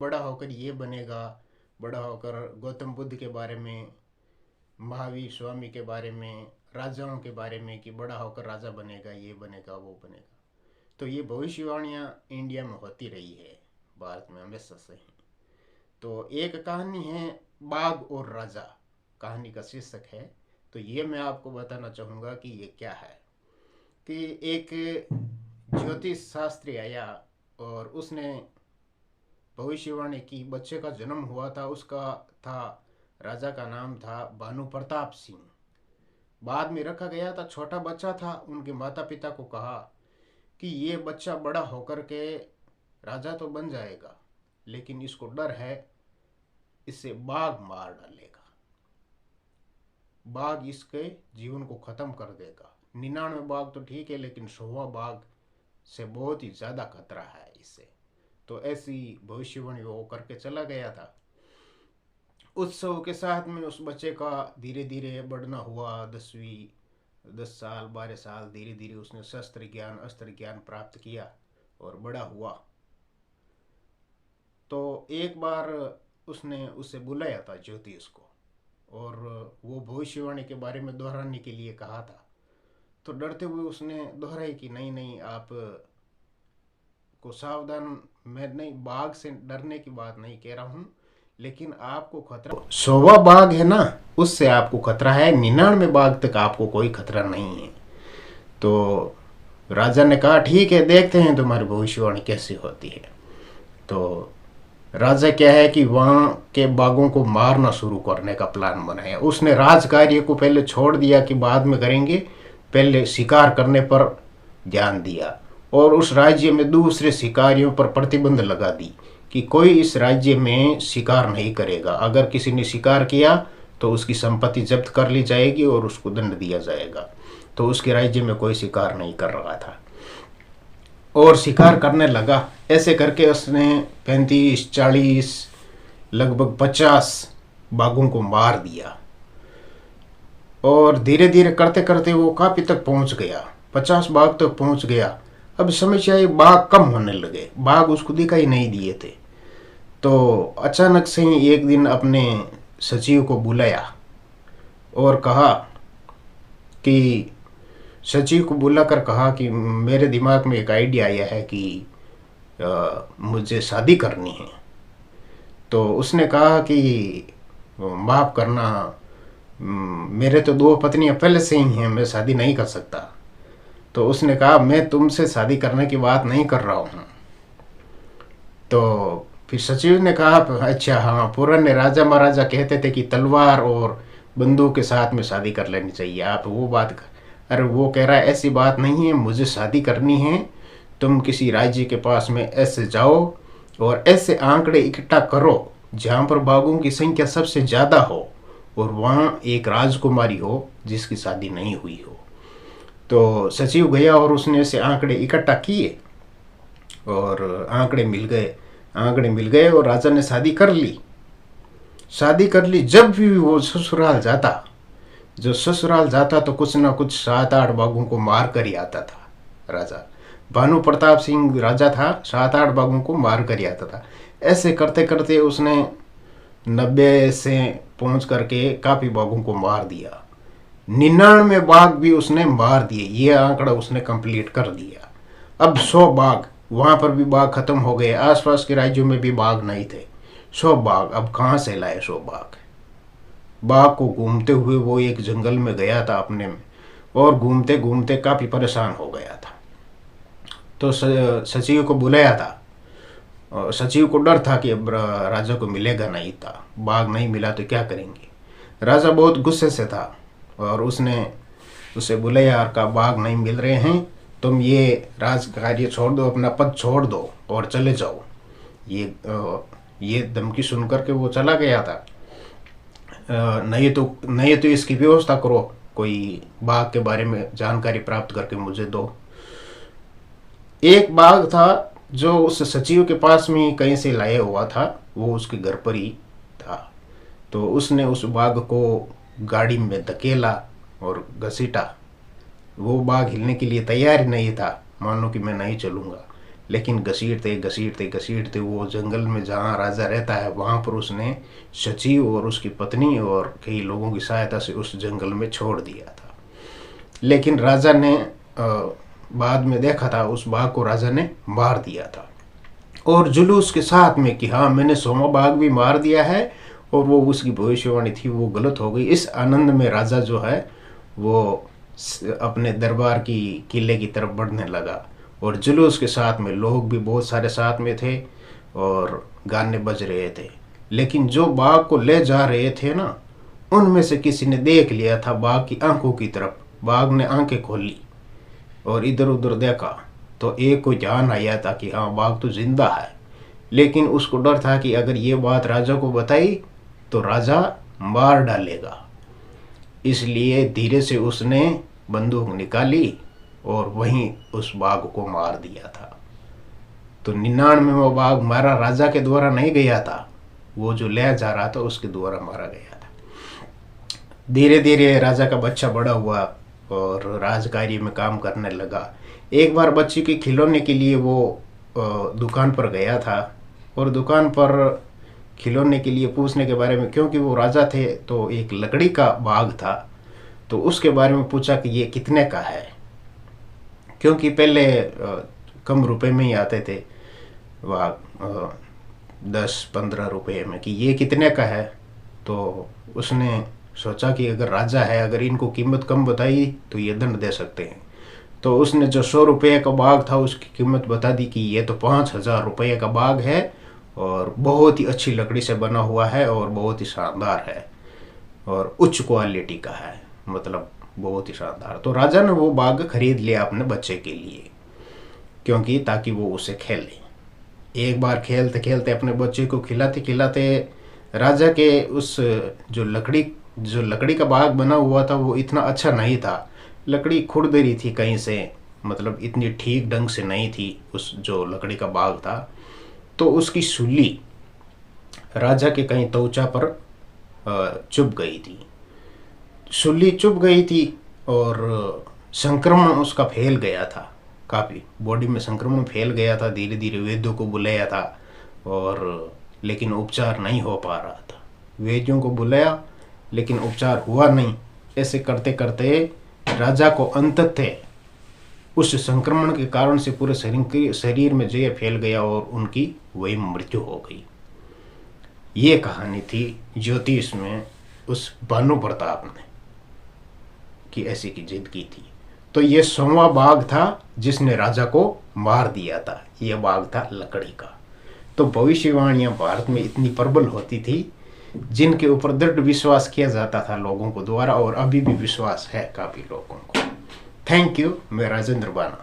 बड़ा होकर ये बनेगा, बड़ा होकर गौतम बुद्ध के बारे में, महावीर स्वामी के बारे में, राजाओं के बारे में कि बड़ा होकर राजा बनेगा, ये बनेगा, वो बनेगा। तो ये भविष्यवाणियाँ इंडिया में होती रही है, भारत में हमेशा से ही। तो एक कहानी है बाघ और राजा, कहानी का शीर्षक है। तो ये मैं आपको बताना चाहूँगा कि ये क्या है। कि एक ज्योतिष शास्त्री आया और उसने भविष्यवाणी की, बच्चे का जन्म हुआ था, उसका था, राजा का नाम था भानु प्रताप सिंह। बाद में रखा गया था, छोटा बच्चा था। उनके माता पिता को कहा कि ये बच्चा बड़ा होकर के राजा तो बन जाएगा, लेकिन इसको डर है, इससे बाघ मार डालेगा, बाघ इसके जीवन को खत्म कर देगा। 99 बाघ तो ठीक है, लेकिन 100वां बाघ से बहुत ही ज्यादा खतरा है इससे। तो ऐसी भविष्यवाणी वो करके चला गया था। उत्सव के साथ में उस बच्चे का धीरे धीरे बढ़ना हुआ। 10 साल 12 साल, धीरे धीरे उसने शस्त्र ज्ञान अस्त्र ज्ञान प्राप्त किया और बड़ा हुआ। तो एक बार उसने उसे बुलाया था ज्योतिष को, और वो भविष्यवाणी के बारे में दोहराने के लिए कहा था। तो डरते हुए उसने दोहराई कि नहीं नहीं, आप को सावधान, मैं नहीं, बाघ से डरने की बात नहीं कह रहा हूँ, लेकिन आपको खतरा 100वां बाघ है ना, उससे आपको खतरा है। 99 बाघ तक आपको कोई खतरा नहीं है। तो राजा ने कहा ठीक है, देखते हैं तुम्हारी भविष्यवाणी कैसी होती है। तो राजा क्या है कि वहाँ के बाघों को मारना शुरू करने का प्लान बनाया। उसने राज कार्य को पहले छोड़ दिया कि बाद में करेंगे, पहले शिकार करने पर ध्यान दिया। और उस राज्य में दूसरे शिकारियों पर प्रतिबंध लगा दी कि कोई इस राज्य में शिकार नहीं करेगा। अगर किसी ने शिकार किया तो उसकी संपत्ति जब्त कर ली जाएगी और उसको दंड दिया जाएगा। तो उसके राज्य में कोई शिकार नहीं कर रहा था और शिकार करने लगा। ऐसे करके उसने 35 40 लगभग 50 बाघों को मार दिया। और धीरे धीरे करते करते वो काफी तक पहुंच गया, 50 बाघ तक पहुंच गया। अब समस्या ये, बाघ कम होने लगे, बाघ उसको दिखाई नहीं दिए थे। तो अचानक से ही एक दिन अपने सचिव को बुलाया और कहा कि, सचिव को बुलाकर कहा कि मेरे दिमाग में एक आइडिया आया है कि मुझे शादी करनी है। तो उसने कहा कि माफ़ करना, मेरे तो 2 पत्नियां पहले से ही हैं, मैं शादी नहीं कर सकता। तो उसने कहा मैं तुमसे शादी करने की बात नहीं कर रहा हूँ। तो फिर सचिव ने कहा अच्छा हाँ, पुराने राजा महाराजा कहते थे कि तलवार और बंदूक के साथ में शादी कर लेनी चाहिए, आप वो बात कर। अरे वो कह रहा है ऐसी बात नहीं है, मुझे शादी करनी है। तुम किसी राज्य के पास में ऐसे जाओ और ऐसे आंकड़े इकट्ठा करो जहाँ पर बाघों की संख्या सबसे ज़्यादा हो और वहाँ एक राजकुमारी हो जिसकी शादी नहीं हुई हो। तो सचिव गया और उसने ऐसे आंकड़े इकट्ठा किए और आंकड़े मिल गए और राजा ने शादी कर ली। जब भी वो ससुराल जाता तो कुछ ना कुछ 7 8 बाघों को मार कर ही आता था राजा। भानु प्रताप सिंह राजा था, 7 8 बाघों को मार कर ही आता था। ऐसे करते करते उसने 90 से पहुंच करके काफी बाघों को मार दिया। 99 बाघ भी उसने मार दिए, ये आंकड़ा उसने कंप्लीट कर दिया। अब 100 बाघ, वहां पर भी बाघ खत्म हो गए, आसपास के राज्यों में भी बाघ नहीं थे। 100 बाघ अब कहाँ से लाए 100 बाघ। बाघ को घूमते हुए वो एक जंगल में गया था अपने में, और घूमते घूमते काफी परेशान हो गया था। तो सचिव को बुलाया था और सचिव को डर था कि अब राजा को मिलेगा नहीं था, बाघ नहीं मिला तो क्या करेंगे। राजा बहुत गुस्से से था और उसने उसे बुलाया और कहा बाघ नहीं मिल रहे हैं, तुम ये राज कार्य छोड़ दो, अपना पद छोड़ दो और चले जाओ। ये धमकी सुन करके वो चला गया था। नहीं तो इसकी व्यवस्था करो, कोई बाघ के बारे में जानकारी प्राप्त करके मुझे दो। एक बाघ था जो उस सचिव के पास में कहीं से लाया हुआ था, वो उसके घर पर ही था। तो उसने उस बाघ को गाड़ी में धकेला और घसीटा। वो बाघ हिलने के लिए तैयार ही नहीं था, मानो कि मैं नहीं चलूँगा। लेकिन घसीटते घसीटते घसीटते वो जंगल में जहाँ राजा रहता है वहाँ पर उसने सचिव और उसकी पत्नी और कई लोगों की सहायता से उस जंगल में छोड़ दिया था। लेकिन राजा ने बाद में देखा था उस बाघ को राजा ने मार दिया था, और जुलूस के साथ में कि हाँ मैंने सोमा बाघ भी मार दिया है और वो उसकी भविष्यवाणी थी वो गलत हो गई। इस आनंद में राजा जो है वो अपने दरबार की किले की तरफ बढ़ने लगा, और जुलूस के साथ में लोग भी बहुत सारे साथ में थे और गाने बज रहे थे। लेकिन जो बाघ को ले जा रहे थे ना, उनमें से किसी ने देख लिया था बाघ की आंखों की तरफ। बाघ ने आंखें खोली और इधर उधर देखा तो एक को ध्यान आया था कि हाँ बाघ तो जिंदा है, लेकिन उसको डर था कि अगर ये बात राजा को बताई तो राजा मार डालेगा। इसलिए धीरे से उसने बंदूक निकाली और वहीं उस बाघ को मार दिया था। तो 99वां बाघ मारा राजा के द्वारा नहीं गया था, वो जो ले जा रहा था उसके द्वारा मारा गया था। धीरे धीरे राजा का बच्चा बड़ा हुआ और राजकार्य में काम करने लगा। एक बार बच्ची के खिलौने के लिए वो दुकान पर गया था, और दुकान पर खिलौने के लिए पूछने के बारे में, क्योंकि वो राजा थे तो एक लकड़ी का बाग था, तो उसके बारे में पूछा कि ये कितने का है, क्योंकि पहले कम रुपए में ही आते थे बाग, 10-15 रुपए में, कि ये कितने का है। तो उसने सोचा कि अगर राजा है, अगर इनको कीमत कम बताई तो ये दंड दे सकते हैं। तो उसने जो 100 रुपये का बाग था उसकी कीमत बता दी कि ये तो 5,000 रुपये का बाग है और बहुत ही अच्छी लकड़ी से बना हुआ है और बहुत ही शानदार है और उच्च क्वालिटी का है, मतलब बहुत ही शानदार। तो राजा ने वो बाग खरीद लिया अपने बच्चे के लिए, क्योंकि ताकि वो उसे खेले। एक बार खेलते खेलते अपने बच्चे को खिलाते खिलाते राजा के उस जो लकड़ी का बाग बना हुआ था वो इतना अच्छा नहीं था। लकड़ी खुरदरी थी कहीं से, मतलब इतनी ठीक ढंग से नहीं थी उस जो लकड़ी का बाग था। तो उसकी सूली राजा के कहीं त्वचा पर चुभ गई थी, सूली चुभ गई थी और संक्रमण उसका फैल गया था, काफ़ी बॉडी में संक्रमण फैल गया था। धीरे धीरे वैद्यों को बुलाया था और लेकिन उपचार नहीं हो पा रहा था। वैद्यों को बुलाया लेकिन उपचार हुआ नहीं। ऐसे करते करते राजा को अंततः उस संक्रमण के कारण से पूरे शरीर में जहर फैल गया और उनकी वही मृत्यु हो गई। ये कहानी थी ज्योतिष में उस भानु प्रताप ने कि ऐसी की जिद की थी। तो ये 100वां बाघ था जिसने राजा को मार दिया था। यह बाघ था लकड़ी का। तो भविष्यवाणियां भारत में इतनी प्रबल होती थी जिनके ऊपर दृढ़ विश्वास किया जाता था लोगों को द्वारा, और अभी भी विश्वास है काफी लोगों को। Thank you. मैं राजेंद्र बाना।